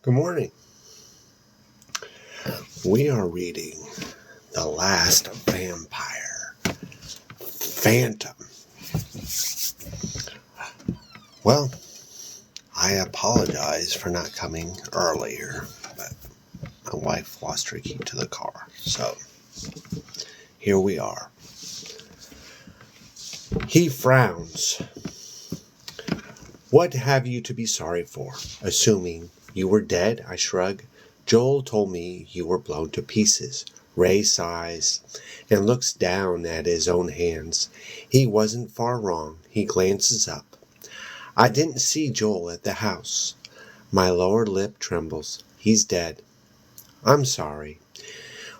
Good morning. We are reading The Last Vampire, Phantom. Well, I apologize for not coming earlier, but my wife lost her key to the car. So, here we are. He frowns. What have you to be sorry for? Assuming you were dead, I shrug. Joel told me you were blown to pieces. Ray sighs and looks down at his own hands. He wasn't far wrong. He glances up. I didn't see Joel at the house. My lower lip trembles. He's dead. I'm sorry.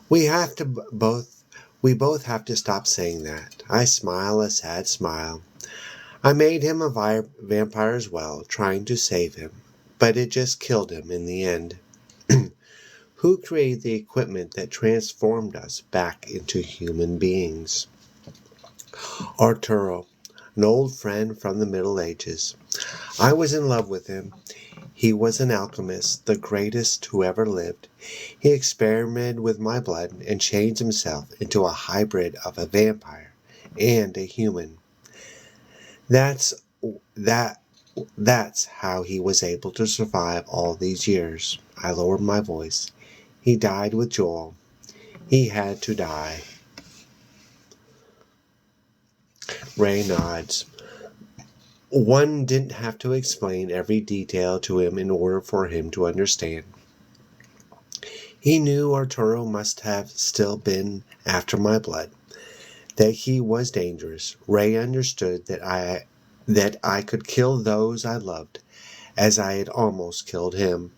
We both have to stop saying that. I smile a sad smile. I made him a vampire as well, trying to save him, but it just killed him in the end. Who created the equipment that transformed us back into human beings? Arturo, an old friend from the Middle Ages. I was in love with him. He was an alchemist, the greatest who ever lived. He experimented with my blood and changed himself into a hybrid of a vampire and a human. That's how he was able to survive all these years. I lowered my voice. He died with Joel. He had to die. Ray nods. One didn't have to explain every detail to him in order for him to understand. He knew Arturo must have still been after my blood, that he was dangerous. Ray understood that I could kill those I loved, as I had almost killed him.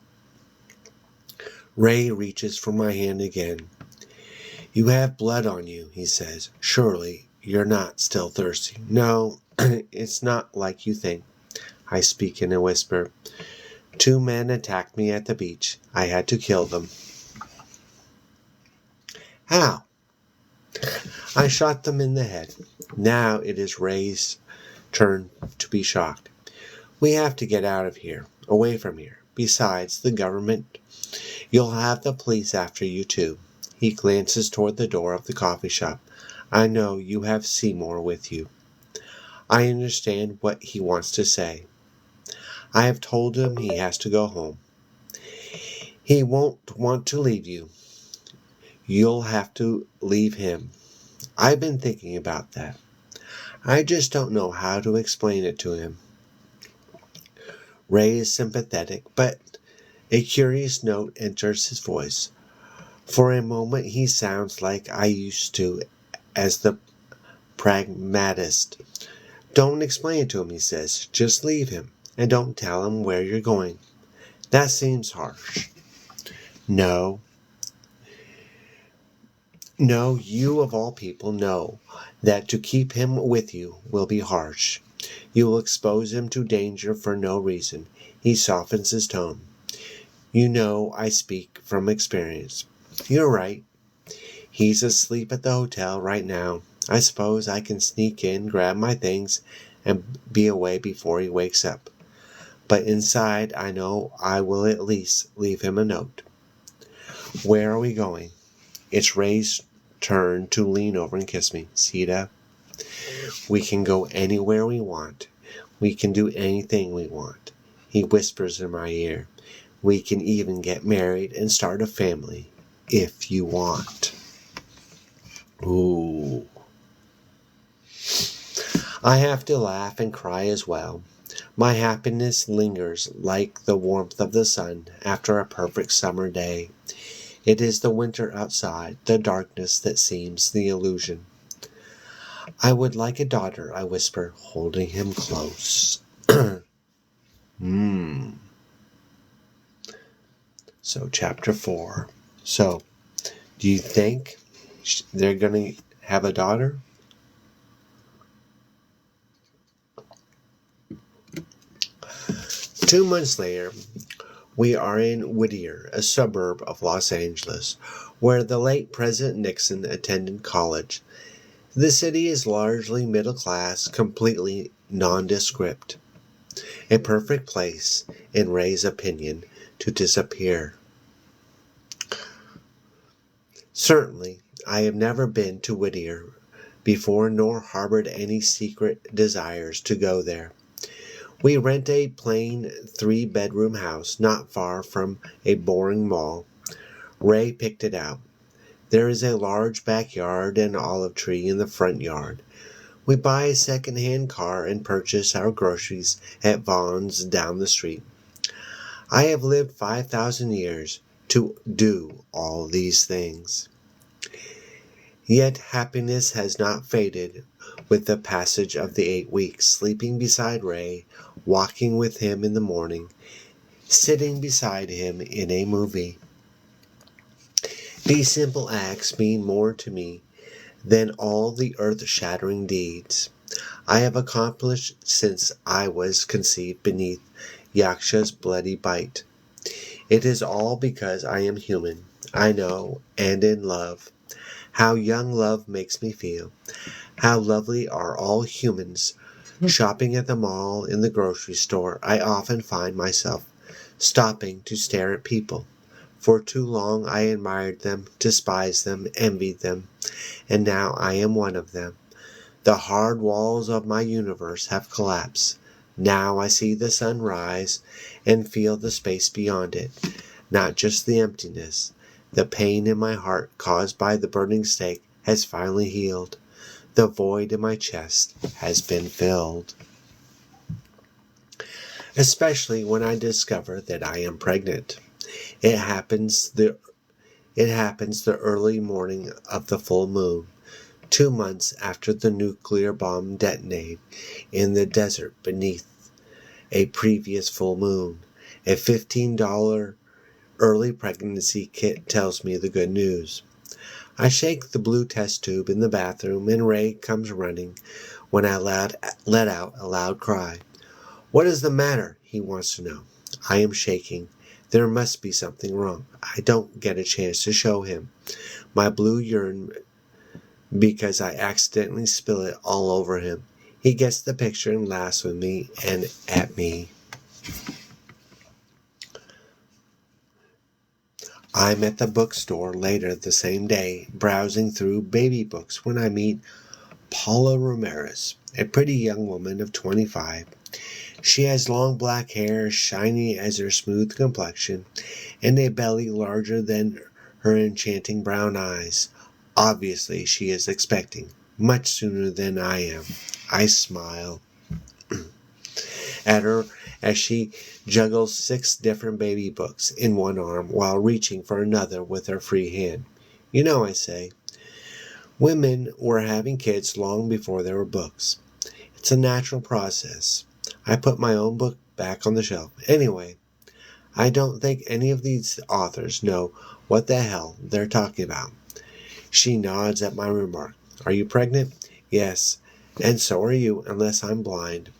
Ray reaches for my hand again. You have blood on you, he says. Surely you're not still thirsty. No, it's not like you think. I speak in a whisper. 2 men attacked me at the beach. I had to kill them. How? I shot them in the head. Now it is Ray's turn to be shocked. We have to get out of here, away from here. Besides, the government. You'll have the police after you too. He glances toward the door of the coffee shop. I know you have Seymour with you. I understand what he wants to say. I have told him he has to go home. He won't want to leave you. You'll have to leave him. I've been thinking about that. I just don't know how to explain it to him. Ray is sympathetic, but a curious note enters his voice. For a moment he sounds like I used to as the pragmatist. Don't explain it to him, he says. Just leave him, and don't tell him where you're going. That seems harsh. No, you of all people know that to keep him with you will be harsh. You will expose him to danger for no reason. He softens his tone. You know I speak from experience. You're right. He's asleep at the hotel right now. I suppose I can sneak in, grab my things, and be away before he wakes up. But inside, I know I will at least leave him a note. Where are we going? It's Ray's turn to lean over and kiss me. Sita, we can go anywhere we want. We can do anything we want. He whispers in my ear. We can even get married and start a family, if you want. Ooh. I have to laugh and cry as well. My happiness lingers like the warmth of the sun after a perfect summer day. It is the winter outside, the darkness that seems the illusion. I would like a daughter, I whisper, holding him close. So, chapter 4. So, do you think they're going to have a daughter? Two months later, we are in Whittier, a suburb of Los Angeles, where the late President Nixon attended college. The city is largely middle class, completely nondescript. a perfect place, in Ray's opinion, to disappear. Certainly, I have never been to Whittier before nor harbored any secret desires to go there. We rent a plain 3-bedroom house not far from a boring mall. Ray picked it out. There is a large backyard and olive tree in the front yard. We buy a second-hand car and purchase our groceries at Vaughn's down the street. I have lived 5,000 years to do all these things. Yet happiness has not faded with the passage of the 8 weeks, sleeping beside Ray, walking with him in the morning, sitting beside him in a movie. These simple acts mean more to me than all the earth-shattering deeds I have accomplished since I was conceived beneath Yaksha's bloody bite. It is all because I am human, I know, and in love. How young love makes me feel. How lovely are all humans. Shopping at the mall, in the grocery store, I often find myself stopping to stare at people. For too long I admired them, despised them, envied them, and now I am one of them. The hard walls of my universe have collapsed. Now I see the sun rise and feel the space beyond it, not just the emptiness. The pain in my heart caused by the burning stake has finally healed. The void in my chest has been filled. Especially when I discover that I am pregnant. It happens the early morning of the full moon, 2 months after the nuclear bomb detonated in the desert beneath a previous full moon. A $15 early pregnancy kit tells me the good news. I shake the blue test tube in the bathroom and Ray comes running when I let out a loud cry. What is the matter? He wants to know. I am shaking. There must be something wrong. I don't get a chance to show him my blue urine because I accidentally spill it all over him. He gets the picture and laughs with me and at me. I'm at the bookstore later the same day, browsing through baby books when I meet Paula Ramirez, a pretty young woman of 25. She has long black hair, shiny as her smooth complexion, and a belly larger than her enchanting brown eyes. Obviously, she is expecting, much sooner than I am. I smile at her as she juggles 6 different baby books in one arm while reaching for another with her free hand. You know, I say, women were having kids long before there were books. It's a natural process. I put my own book back on the shelf. Anyway, I don't think any of these authors know what the hell they're talking about. She nods at my remark. Are you pregnant? Yes, and so are you, unless I'm blind.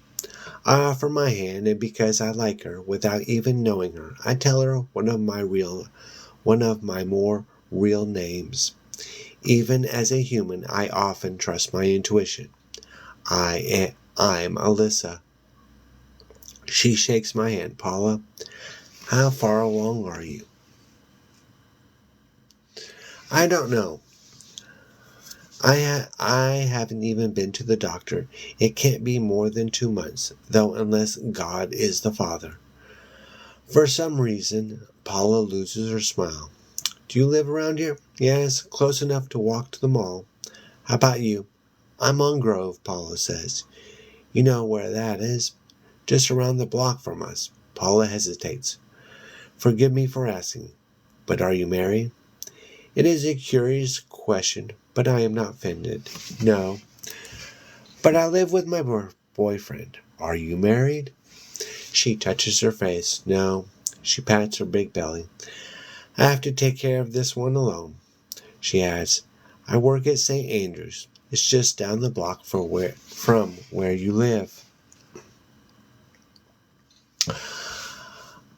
I offer my hand, and because I like her, without even knowing her, I tell her one of my more real names. Even as a human, I often trust my intuition. I'm Alyssa. She shakes my hand. Paula, how far along are you? I don't know. I haven't even been to the doctor. It can't be more than 2 months, though, unless God is the Father. For some reason, Paula loses her smile. Do you live around here? Yes, close enough to walk to the mall. How about you? I'm on Grove, Paula says. You know where that is? Just around the block from us. Paula hesitates. Forgive me for asking, but are you married? It is a curious question, but I am not offended. No. But I live with my boyfriend. Are you married? She touches her face. No. She pats her big belly. I have to take care of this one alone. She adds, I work at St. Andrews. It's just down the block from where you live.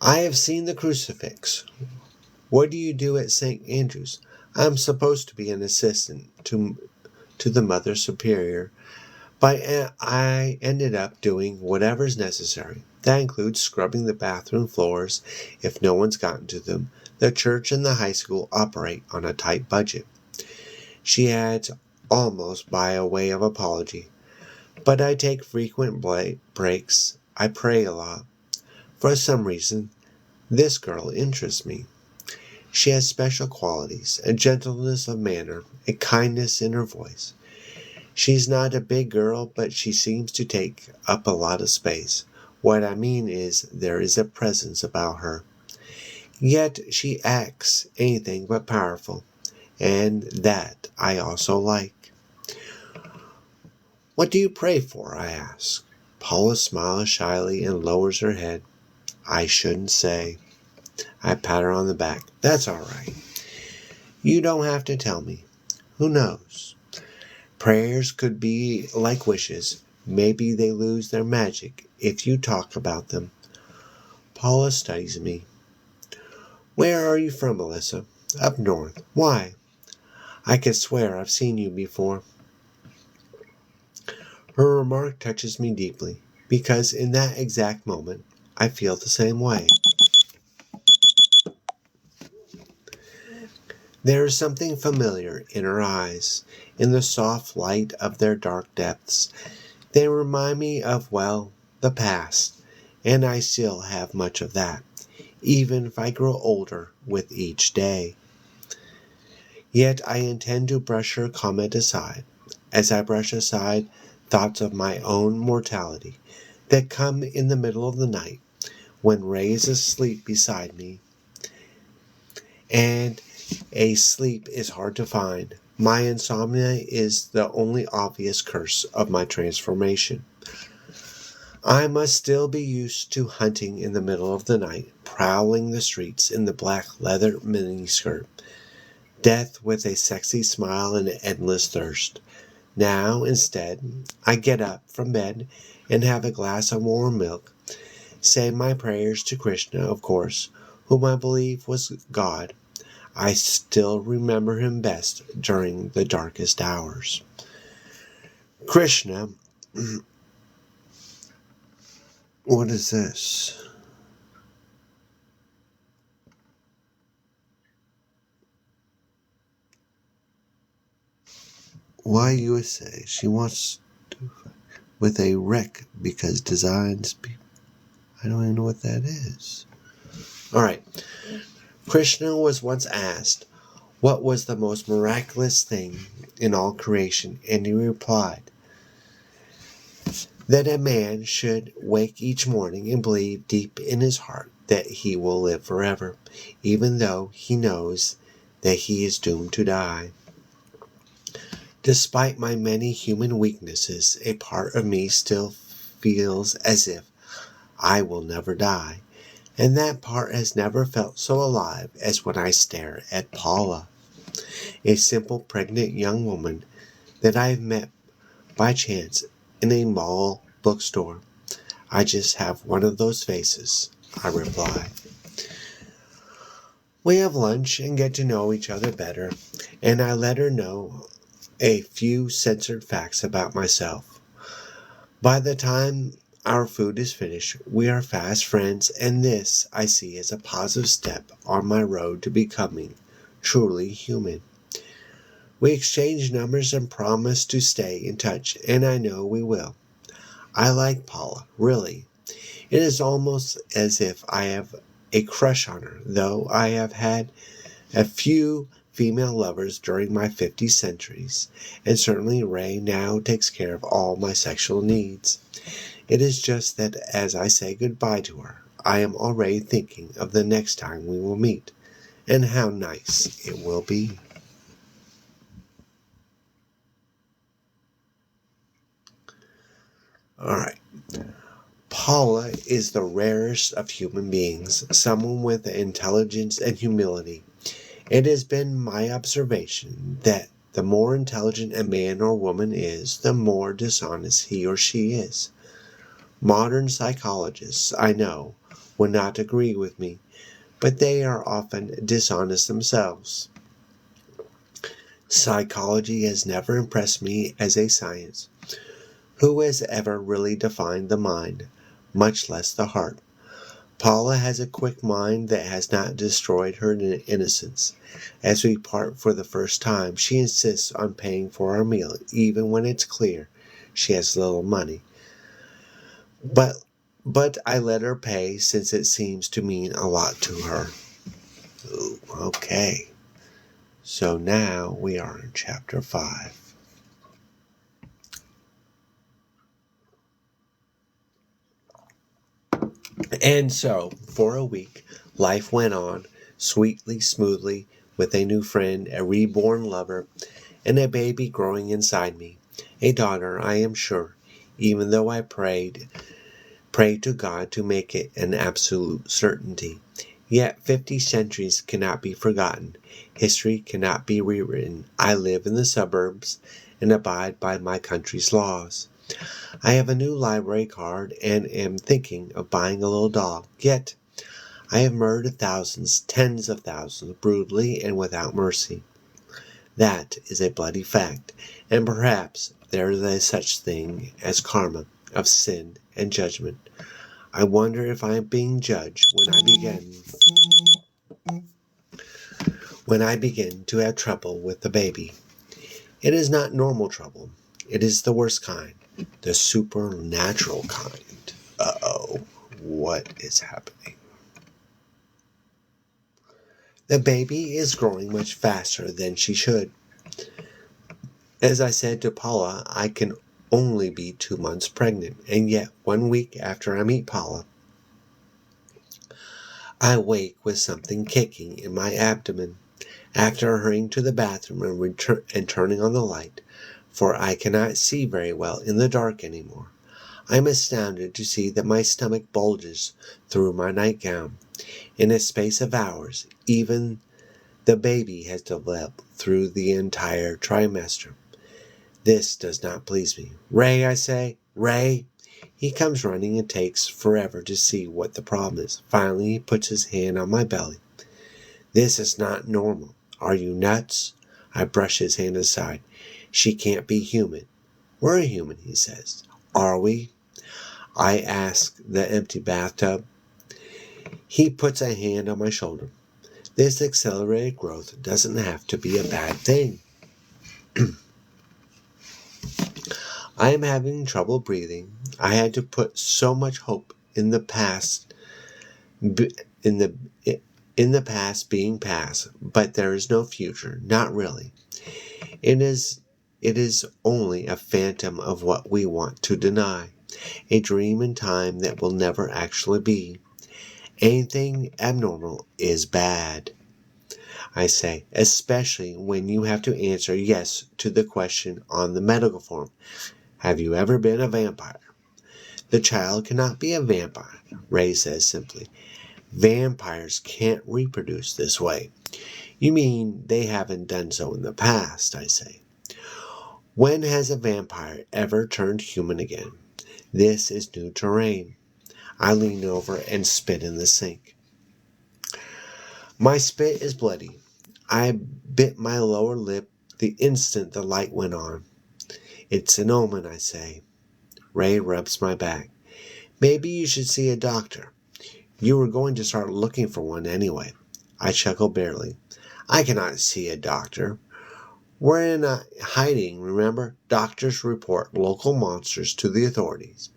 I have seen the crucifix. What do you do at St. Andrews? I'm supposed to be an assistant to the Mother Superior, but I ended up doing whatever's necessary. That includes scrubbing the bathroom floors if no one's gotten to them. The church and the high school operate on a tight budget. She adds, almost by a way of apology, but I take frequent breaks. I pray a lot. For some reason, this girl interests me. She has special qualities, a gentleness of manner, a kindness in her voice. She's not a big girl, but she seems to take up a lot of space. What I mean is, there is a presence about her. Yet she acts anything but powerful, and that I also like. What do you pray for? I ask. Paula smiles shyly and lowers her head. I shouldn't say. I pat her on the back. That's all right. You don't have to tell me. Who knows? Prayers could be like wishes. Maybe they lose their magic if you talk about them. Paula studies me. Where are you from, Alyssa? Up north. Why? I could swear I've seen you before. Her remark touches me deeply, because in that exact moment, I feel the same way. There is something familiar in her eyes, in the soft light of their dark depths. They remind me of, well, the past, and I still have much of that, even if I grow older with each day. Yet I intend to brush her comment aside, as I brush aside thoughts of my own mortality that come in the middle of the night when Ray is asleep beside me, and a sleep is hard to find. My insomnia is the only obvious curse of my transformation. I must still be used to hunting in the middle of the night, prowling the streets in the black leather miniskirt, death with a sexy smile and endless thirst. Now, instead, I get up from bed and have a glass of warm milk, say my prayers to Krishna, of course, whom I believe was God. I still remember him best during the darkest hours. Krishna, what is this? Why USA? She wants to with a wreck because designs. I don't even know what that is. All right. Krishna was once asked, what was the most miraculous thing in all creation? And he replied, that a man should wake each morning and believe deep in his heart that he will live forever, even though he knows that he is doomed to die. Despite my many human weaknesses, a part of me still feels as if I will never die, and that part has never felt so alive as when I stare at Paula, a simple pregnant young woman that I have met by chance in a mall bookstore. I just have one of those faces, I reply. We have lunch and get to know each other better, and I let her know a few censored facts about myself. By the time our food is finished, we are fast friends, and this I see as a positive step on my road to becoming truly human. We exchange numbers and promise to stay in touch, and I know we will. I like Paula, really. It is almost as if I have a crush on her, though I have had a few female lovers during my 50 centuries, and certainly Ray now takes care of all my sexual needs. It is just that as I say goodbye to her, I am already thinking of the next time we will meet, and how nice it will be. Alright. Paula is the rarest of human beings, someone with intelligence and humility. It has been my observation that the more intelligent a man or woman is, the more dishonest he or she is. Modern psychologists, I know, would not agree with me, but they are often dishonest themselves. Psychology has never impressed me as a science. Who has ever really defined the mind? much less the heart. Paula has a quick mind that has not destroyed her innocence. As we part for the first time, she insists on paying for our meal, even when it's clear she has little money. But I let her pay since it seems to mean a lot to her. Ooh, okay. So now we are in chapter 5. And so, for a week, life went on, sweetly, smoothly, with a new friend, a reborn lover, and a baby growing inside me. A daughter, I am sure, even though I prayed to God to make it an absolute certainty. Yet 50 centuries cannot be forgotten. History cannot be rewritten. I live in the suburbs and abide by my country's laws. I have a new library card and am thinking of buying a little dog. Yet I have murdered thousands, tens of thousands, brutally and without mercy. That is a bloody fact, and perhaps there is a such thing as karma of sin and judgment. I wonder if I am being judged when I begin to have trouble with the baby. It is not normal trouble. It is the worst kind, the supernatural kind. Uh-oh, what is happening? The baby is growing much faster than she should. As I said to Paula, I can only be 2 months pregnant, and yet 1 week after I meet Paula, I wake with something kicking in my abdomen. After hurrying to the bathroom and turning on the light, for I cannot see very well in the dark anymore, I am astounded to see that my stomach bulges through my nightgown. In a space of hours, even the baby has developed through the entire trimester. This does not please me. Ray, I say, Ray! He comes running and takes forever to see what the problem is. Finally, he puts his hand on my belly. This is not normal. Are you nuts? I brush his hand aside. She can't be human. We're human, he says. Are we? I ask the empty bathtub. He puts a hand on my shoulder. This accelerated growth doesn't have to be a bad thing. I am having trouble breathing. I had to put so much hope in the past, in the past being past, but there is no future, not really. It is only a phantom of what we want to deny, a dream in time that will never actually be. Anything abnormal is bad, I say, especially when you have to answer yes to the question on the medical form. Have you ever been a vampire? The child cannot be a vampire, Ray says simply. Vampires can't reproduce this way. You mean they haven't done so in the past, I say. When has a vampire ever turned human again? This is new terrain. I lean over and spit in the sink. My spit is bloody. I bit my lower lip the instant the light went on. It's an omen, I say. Ray rubs my back. Maybe you should see a doctor. You were going to start looking for one anyway. I chuckle barely. I cannot see a doctor. We're in hiding, remember? Doctors report local monsters to the authorities.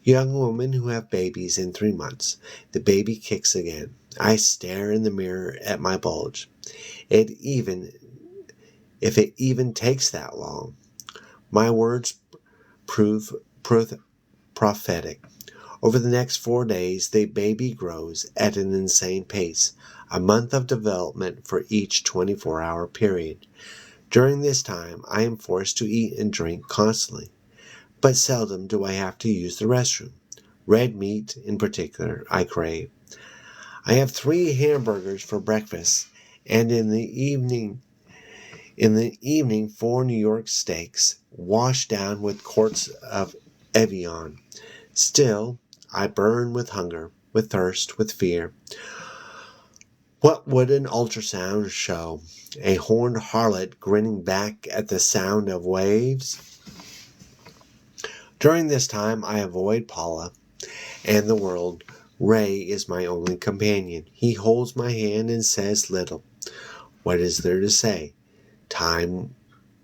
Young women who have babies in 3 months. The baby kicks again. I stare in the mirror at my bulge. If it even takes that long. My words prove prophetic. Over the next 4 days, the baby grows at an insane pace, a month of development for each 24-hour period. During this time, I am forced to eat and drink constantly, but seldom do I have to use the restroom. Red meat, in particular, I crave. I have 3 hamburgers for breakfast, and in the evening, 4 New York steaks, washed down with quarts of Evian. Still, I burn with hunger, with thirst, with fear. What would an ultrasound show? A horned harlot grinning back at the sound of waves? During this time, I avoid Paula. and the world. Ray is my only companion. He holds my hand and says little. What is there to say? Time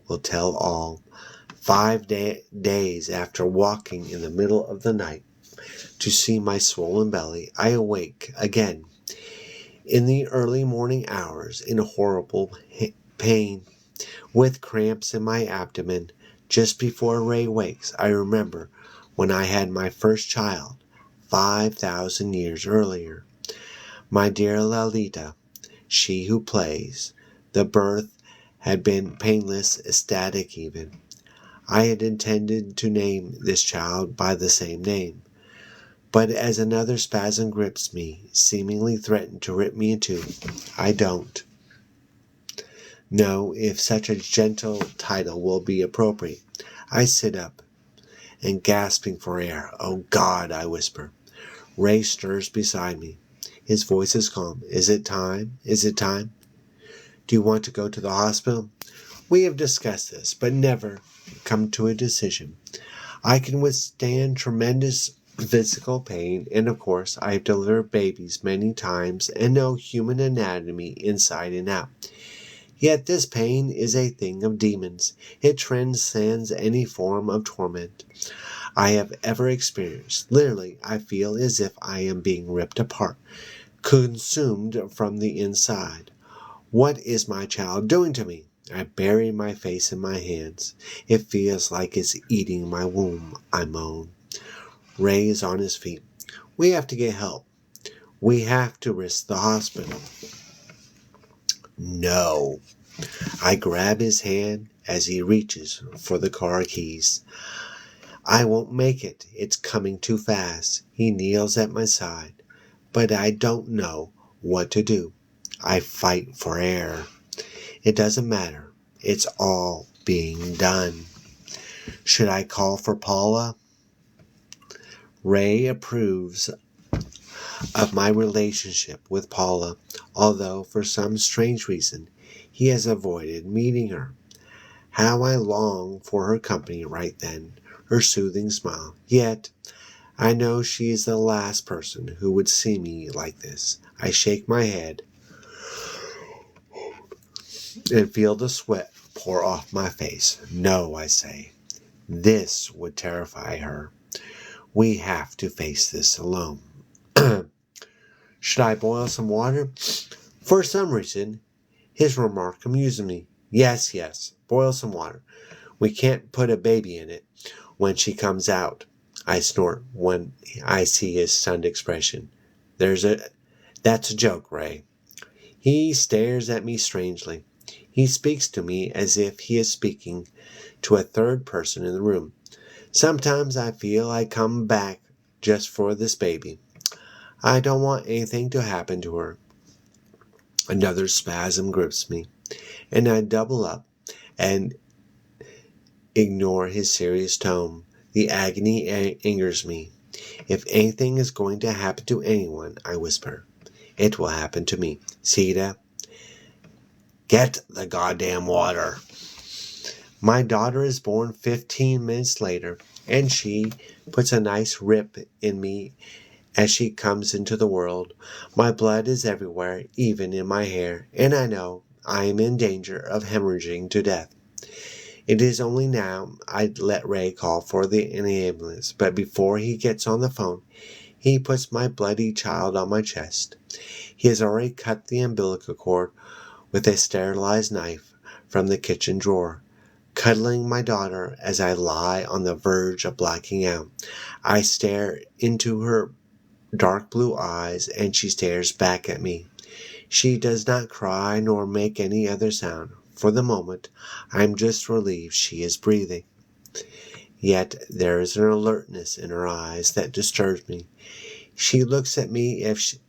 will tell all. 5 days after walking in the middle of the night to see my swollen belly, I awake again in the early morning hours in horrible pain, with cramps in my abdomen. Just before Ray wakes, I remember when I had my first child, 5,000 years earlier. My dear Lalita, she who plays. The birth had been painless, ecstatic even. I had intended to name this child by the same name. But as another spasm grips me, seemingly threatened to rip me in two, I don't know if such a gentle title will be appropriate. I sit up and gasping for air. Oh God, I whisper. Ray stirs beside me. His voice is calm. Is it time? Is it time? Do you want to go to the hospital? We have discussed this, but never come to a decision. I can withstand tremendous physical pain, and of course I have delivered babies many times and know human anatomy inside and out. Yet this pain is a thing of demons. It transcends any form of torment I have ever experienced. Literally, I feel as if I am being ripped apart, consumed from the inside. What is my child doing to me? I bury my face in my hands. It feels like it's eating my womb, I moan. Ray is on his feet. We have to get help. We have to risk the hospital. No. I grab his hand as he reaches for the car keys. I won't make it. It's coming too fast. He kneels at my side. But I don't know what to do. I fight for air. It doesn't matter. It's all being done. Should I call for Paula? Ray approves of my relationship with Paula, although for some strange reason he has avoided meeting her. How I long for her company right then, her soothing smile. Yet I know she is the last person who would see me like this. I shake my head and feel the sweat pour off my face. No, I say. This would terrify her. We have to face this alone. Should I boil some water? For some reason, his remark amuses me. Yes, boil some water. We can't put a baby in it when she comes out. I snort when I see his stunned expression. That's a joke, Ray. He stares at me strangely. He speaks to me as if he is speaking to a third person in the room. Sometimes I feel I come back just for this baby. I don't want anything to happen to her. Another spasm grips me, and I double up and ignore his serious tone. The agony angers me. If anything is going to happen to anyone, I whisper, it will happen to me. Sita, get the goddamn water. My daughter is born 15 minutes later, and she puts a nice rip in me as she comes into the world. My blood is everywhere, even in my hair, and I know I am in danger of hemorrhaging to death. It is only now I'd let Ray call for the ambulance, but before he gets on the phone, he puts my bloody child on my chest. He has already cut the umbilical cord with a sterilized knife from the kitchen drawer. Cuddling my daughter as I lie on the verge of blacking out, I stare into her dark blue eyes, and she stares back at me. She does not cry nor make any other sound. For the moment, I am just relieved she is breathing. Yet there is an alertness in her eyes that disturbs me. She looks at me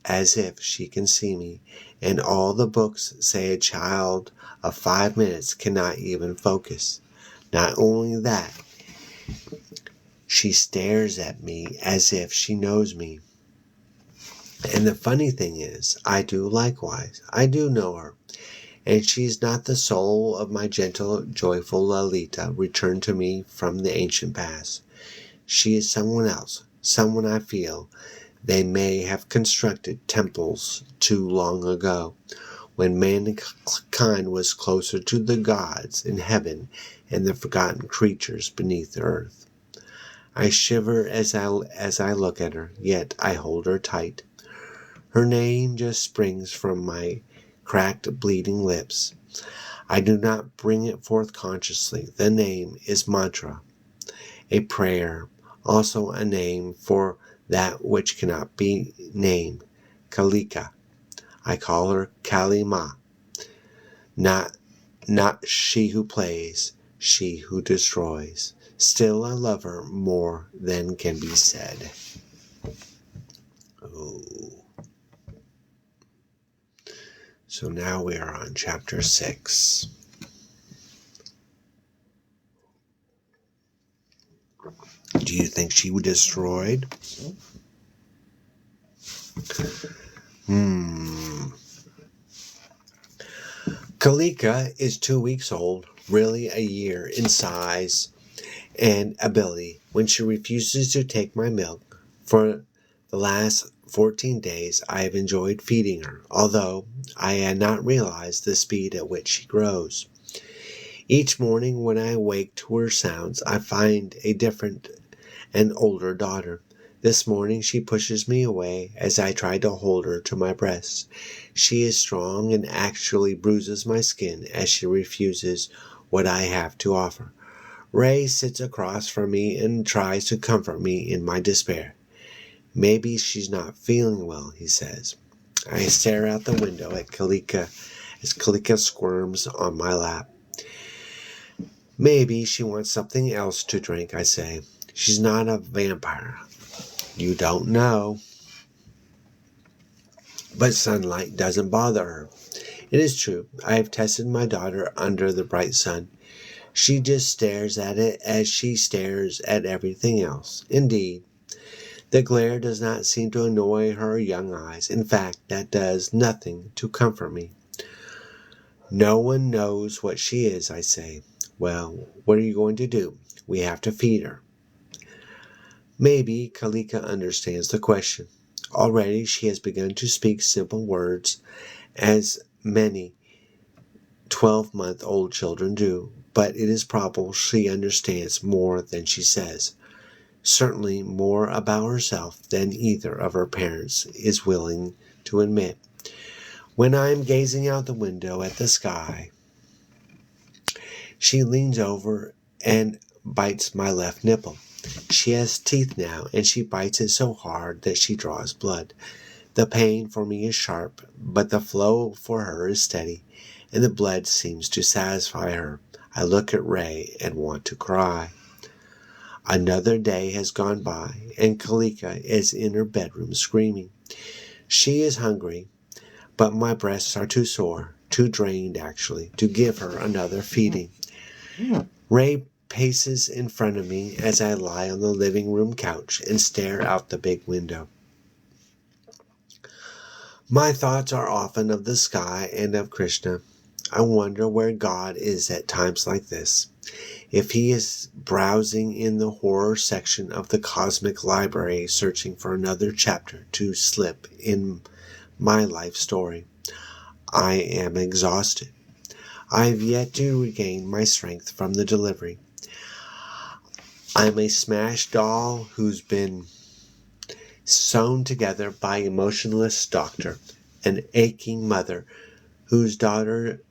as if she can see me, and all the books say a child of 5 minutes cannot even focus. Not only that, she stares at me as if she knows me. And the funny thing is, I do likewise. I do know her. And she's not the soul of my gentle, joyful Lalita returned to me from the ancient past. She is someone else, someone I feel they may have constructed temples too long ago, when mankind was closer to the gods in heaven and the forgotten creatures beneath the earth. I shiver as I look at her, yet I hold her tight. Her name just springs from my cracked, bleeding lips. I do not bring it forth consciously. The name is mantra, a prayer, also a name for that which cannot be named, Kalika. I call her Kali Ma, not she who plays, she who destroys. Still I love her more than can be said. Ooh. So now we are on chapter 6. Do you think she was destroyed? Kalika is 2 weeks old, really a year in size and ability, when she refuses to take my milk. For the last 14 days I have enjoyed feeding her, although I had not realized the speed at which she grows. Each morning when I awake to her sounds, I find a different and older daughter. This morning she pushes me away as I try to hold her to my breast. She is strong and actually bruises my skin as she refuses what I have to offer. Ray sits across from me and tries to comfort me in my despair. Maybe she's not feeling well, he says. I stare out the window at Kalika as Kalika squirms on my lap. Maybe she wants something else to drink, I say. She's not a vampire. You don't know. But sunlight doesn't bother her. It is true, I have tested my daughter under the bright sun. She just stares at it as she stares at everything else. Indeed, the glare does not seem to annoy her young eyes. In fact, that does nothing to comfort me. No one knows what she is, I say. Well, what are you going to do? We have to feed her. Maybe Kalika understands the question. Already she has begun to speak simple words, as many 12-month-old children do, but it is probable she understands more than she says. Certainly more about herself than either of her parents is willing to admit. When I am gazing out the window at the sky, she leans over and bites my left nipple. She has teeth now, and she bites it so hard that she draws blood. The pain for me is sharp, but the flow for her is steady, and the blood seems to satisfy her. I look at Ray and want to cry. Another day has gone by, and Kalika is in her bedroom screaming. She is hungry, but my breasts are too sore, too drained actually, to give her another feeding. Ray paces in front of me as I lie on the living room couch and stare out the big window. My thoughts are often of the sky and of Krishna. I wonder where God is at times like this. If he is browsing in the horror section of the cosmic library searching for another chapter to slip in my life story. I am exhausted. I have yet to regain my strength from the delivery. I'm a smashed doll who's been sewn together by a motionless doctor, an aching mother whose daughter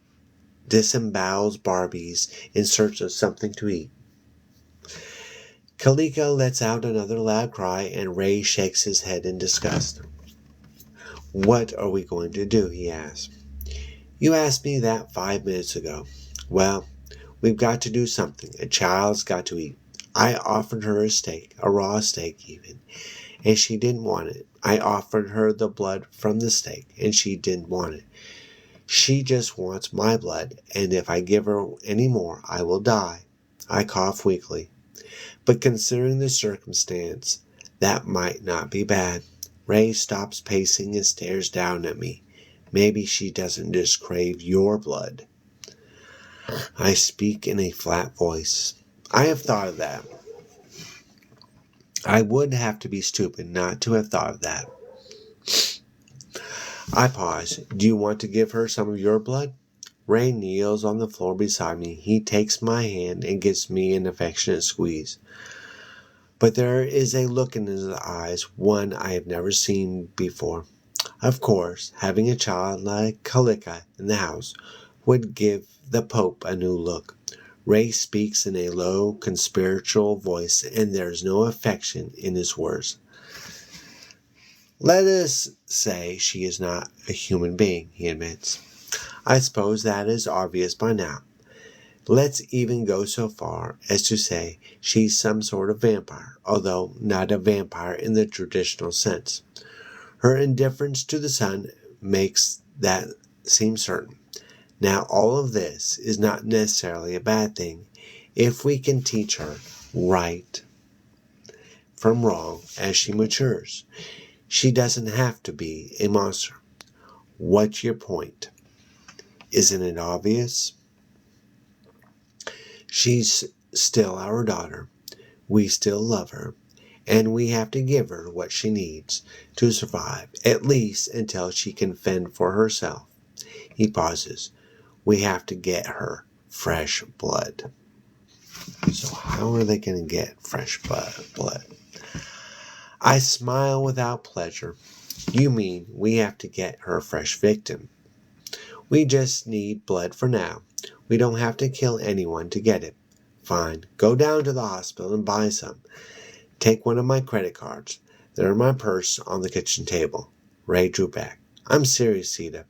disembowels Barbies in search of something to eat. Kalika lets out another loud cry, and Ray shakes his head in disgust. What are we going to do? He asks. You asked me that 5 minutes ago. Well, we've got to do something. A child's got to eat. I offered her a steak, a raw steak even, and she didn't want it. I offered her the blood from the steak, and she didn't want it. She just wants my blood, and if I give her any more, I will die. I cough weakly. But considering the circumstance, that might not be bad. Ray stops pacing and stares down at me. Maybe she doesn't just crave your blood. I speak in a flat voice. I have thought of that. I would have to be stupid not to have thought of that. I pause. Do you want to give her some of your blood? Ray kneels on the floor beside me. He takes my hand and gives me an affectionate squeeze. But there is a look in his eyes, one I have never seen before. Of course, having a child like Kalika in the house would give the Pope a new look. Ray speaks in a low, conspiratorial voice, and there is no affection in his words. Let us say she is not a human being, he admits. I suppose that is obvious by now. Let's even go so far as to say she's some sort of vampire, although not a vampire in the traditional sense. Her indifference to the sun makes that seem certain. Now, all of this is not necessarily a bad thing if we can teach her right from wrong as she matures. She doesn't have to be a monster. What's your point? Isn't it obvious? She's still our daughter. We still love her, and we have to give her what she needs to survive, at least until she can fend for herself. He pauses. We have to get her fresh blood. So how are they going to get fresh blood? I smile without pleasure. You mean we have to get her a fresh victim? We just need blood for now. We don't have to kill anyone to get it. Fine, go down to the hospital and buy some. Take one of my credit cards. They're in my purse on the kitchen table. Ray drew back. I'm serious, Sita.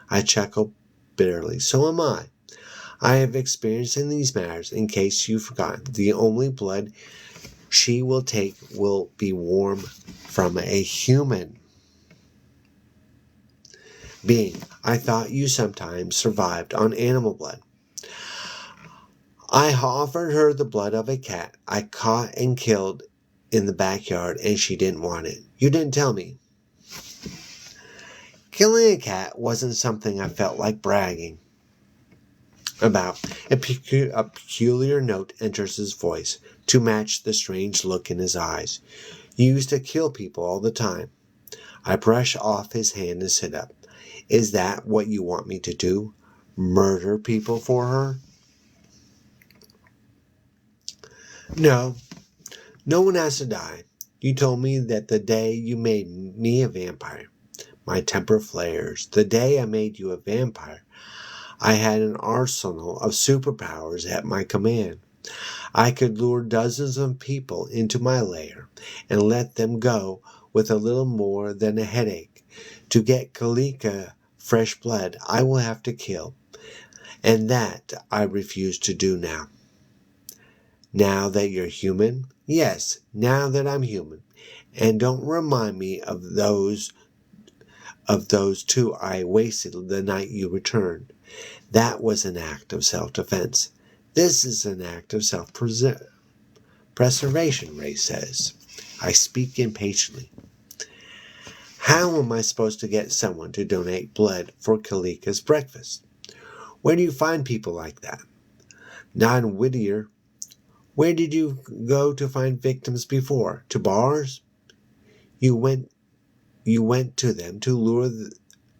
I chuckled bitterly. So am I. I have experience in these matters. In case you've forgotten, the only blood she will take will be warm from a human being. I thought you sometimes survived on animal blood. I offered her the blood of a cat I caught and killed in the backyard, and she didn't want it. You didn't tell me. Killing a cat wasn't something I felt like bragging about. A peculiar note enters his voice to match the strange look in his eyes. You used to kill people all the time. I brush off his hand and sit up. Is that what you want me to do? Murder people for her? No. No one has to die. You told me that the day you made me a vampire, my temper flares. The day I made you a vampire, I had an arsenal of superpowers at my command. I could lure dozens of people into my lair and let them go with a little more than a headache. To get Kalika fresh blood, I will have to kill. And that I refuse to do now. Now that you're human? Yes, now that I'm human. And don't remind me of those two I wasted the night you returned. That was an act of self-defense. This is an act of self-preservation, Ray says. I speak impatiently. How am I supposed to get someone to donate blood for Kalika's breakfast? Where do you find people like that? Not in Whittier. Where did you go to find victims before? To bars? You went to them to lure the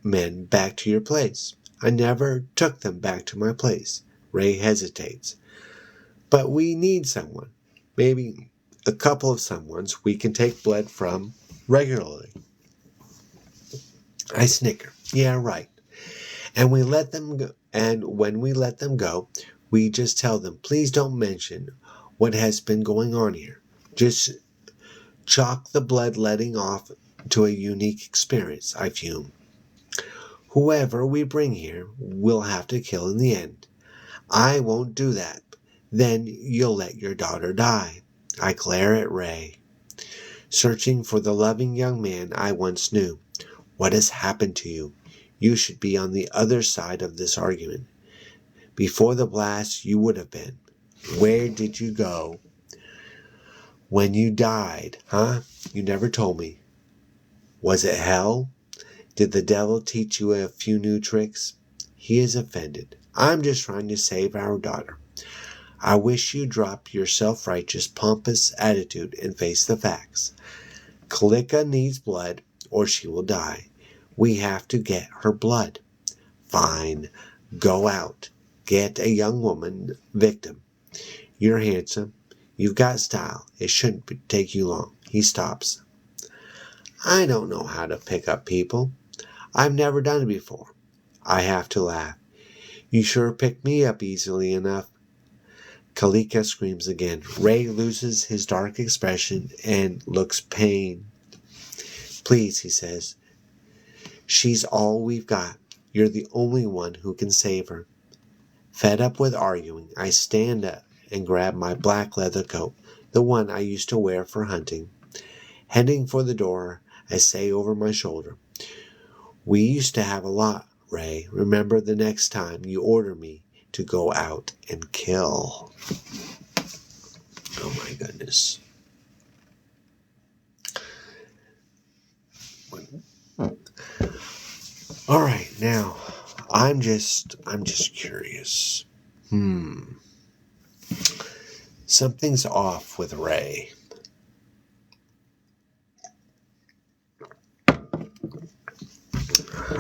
men back to your place. I never took them back to my place. Ray hesitates. But we need someone. Maybe a couple of someones we can take blood from regularly. I snicker. Yeah, right. And we let them go. And when we let them go, we just tell them, please don't mention what has been going on here. Just chalk the blood letting off to a unique experience, I fume. Whoever we bring here, we'll have to kill in the end. I won't do that. Then you'll let your daughter die. I glare at Ray, searching for the loving young man I once knew. What has happened to you? You should be on the other side of this argument. Before the blast, you would have been. Where did you go when you died, huh? You never told me. Was it hell? Did the devil teach you a few new tricks? He is offended. I'm just trying to save our daughter. I wish you'd drop your self-righteous, pompous attitude and face the facts. Kalika needs blood, or she will die. We have to get her blood. Fine. Go out. Get a young woman victim. You're handsome. You've got style. It shouldn't take you long. He stops. I don't know how to pick up people. I've never done it before. I have to laugh. You sure picked me up easily enough. Kalika screams again. Ray loses his dark expression and looks pained. Please, he says. She's all we've got. You're the only one who can save her. Fed up with arguing, I stand up and grab my black leather coat, the one I used to wear for hunting. Heading for the door, I say over my shoulder, We used to have a lot, Ray. Remember the next time you order me to go out and kill. Oh my goodness. All right, now I'm just curious. Something's off with Ray.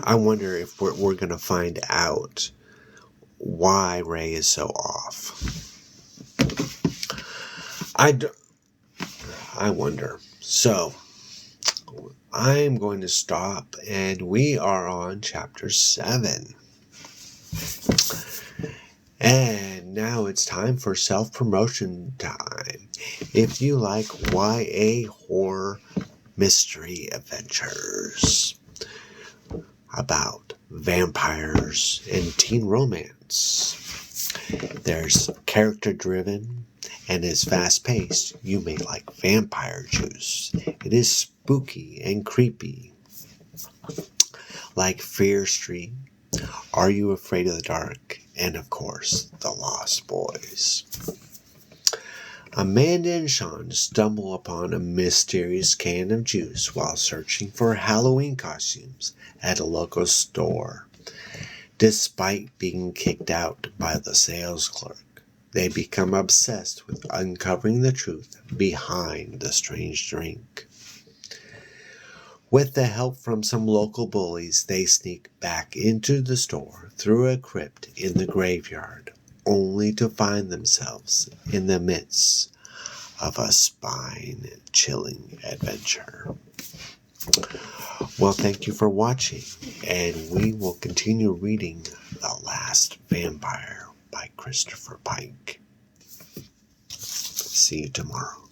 I wonder if we're going to find out why Ray is so off. I wonder. So, I'm going to stop, and we are on chapter 7. And now it's time for self-promotion time. If you like YA horror mystery adventures about vampires and teen romance, there's character-driven and is fast-paced. You may like Vampire Juice. It is spooky and creepy. Like Fear Street, Are You Afraid of the Dark? And of course, The Lost Boys. Amanda and Sean stumble upon a mysterious can of juice while searching for Halloween costumes at a local store. Despite being kicked out by the sales clerk, they become obsessed with uncovering the truth behind the strange drink. With the help from some local bullies, they sneak back into the store through a crypt in the graveyard, only to find themselves in the midst of a spine-chilling adventure. Well, thank you for watching, and we will continue reading The Last Vampire by Christopher Pike. See you tomorrow.